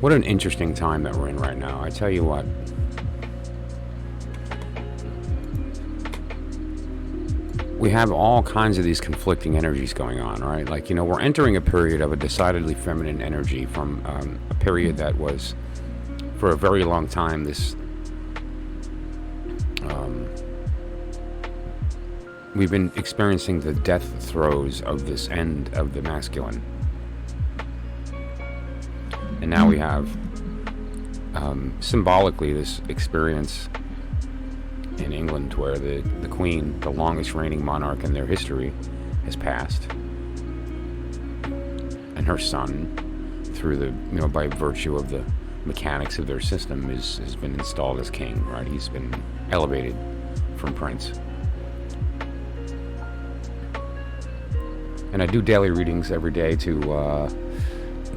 What an interesting time that we're in right now. I tell you what. We have all kinds of these conflicting energies going on, right? Like, we're entering a period of a decidedly feminine energy from a period that was, for a very long time, this... we've been experiencing the death throes of this end of the masculine. And now we have, symbolically, this experience in England where the Queen, the longest reigning monarch in their history, has passed. And her son, through the, by virtue of the mechanics of their system, has been installed as king, right? He's been elevated from prince. And I do daily readings every day to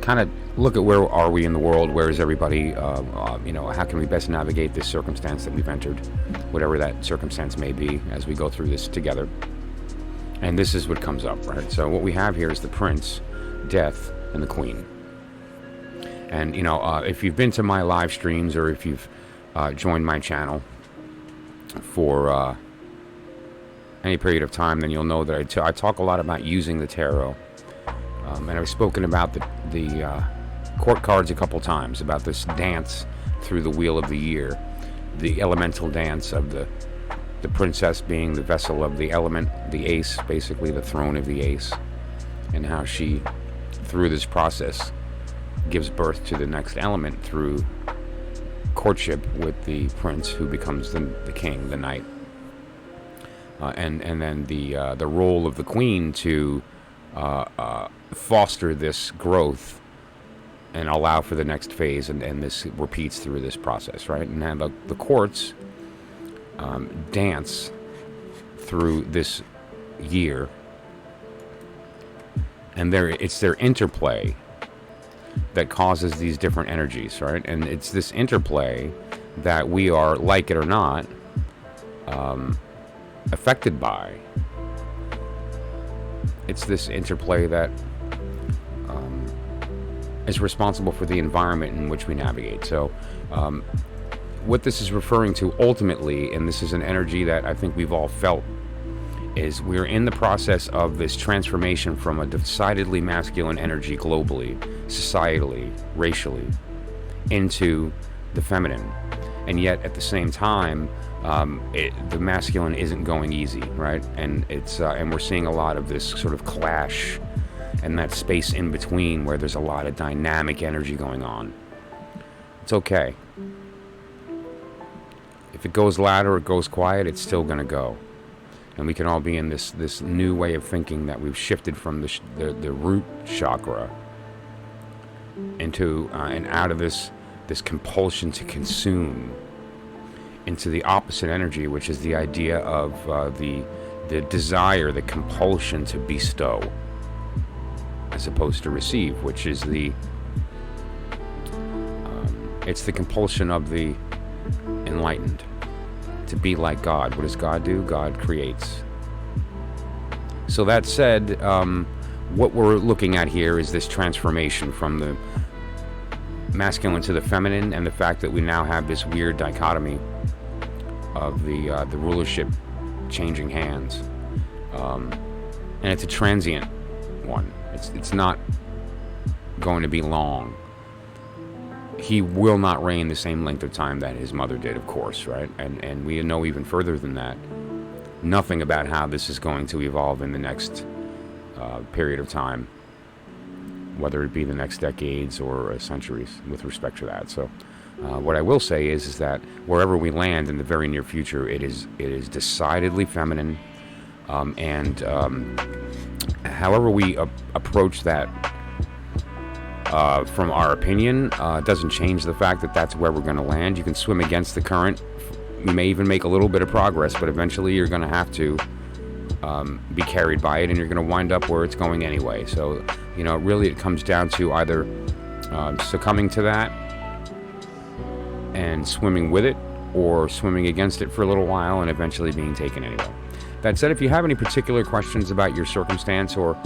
kind of look at where are we in the world, where is everybody, how can we best navigate this circumstance that we've entered, whatever that circumstance may be, as we go through this together. And this is what comes up, right? So what we have here is the prince, death, and the queen. And, if you've been to my live streams, or if you've joined my channel for any period of time, then you'll know that I talk a lot about using the tarot. And I've spoken about the court cards a couple times, about this dance through the wheel of the year, the elemental dance of the princess being the vessel of the element, the ace, basically the throne of the ace, and how she, through this process, gives birth to the next element through courtship with the prince, who becomes the king, the knight, and then the role of the queen to foster this growth and allow for the next phase, and this repeats through this process, right? And now the courts dance through this year, and it's their interplay that causes these different energies, right? And it's this interplay that we are, like it or not, affected by. It's this interplay that is responsible for the environment in which we navigate. So what this is referring to ultimately, and this is an energy that I think we've all felt, is we're in the process of this transformation from a decidedly masculine energy globally, societally, racially, into the feminine. And yet at the same time, the masculine isn't going easy, right? And it's and we're seeing a lot of this sort of clash, and that space in between where there's a lot of dynamic energy going on. It's okay. If it goes loud or it goes quiet, it's still going to go. And we can all be in this new way of thinking that we've shifted from the root chakra into and out of this compulsion to consume, into the opposite energy, which is the idea of the desire, the compulsion to bestow, as opposed to receive, which is it's the compulsion of the enlightened to be like God. What does God do? God creates. So that said, what we're looking at here is this transformation from the masculine to the feminine, and the fact that we now have this weird dichotomy of the rulership changing hands, and it's a transient one. It's not going to be long. He will not reign the same length of time that his mother did, of course, right? And we know even further than that, nothing about how this is going to evolve in the next period of time, whether it be the next decades or centuries with respect to that. So what I will say is that wherever we land in the very near future, it is decidedly feminine, and however we approach that from our opinion doesn't change the fact that that's where we're going to land. You can swim against the current. You may even make a little bit of progress, but eventually you're going to have to be carried by it, and you're going to wind up where it's going anyway. So, really it comes down to either succumbing to that and swimming with it, or swimming against it for a little while and eventually being taken anyway. That said, if you have any particular questions about your circumstance, or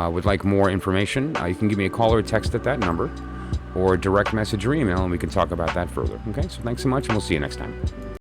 would like more information, you can give me a call or a text at that number. or direct message or email, and we can talk about that further. Okay, so thanks so much, and we'll see you next time.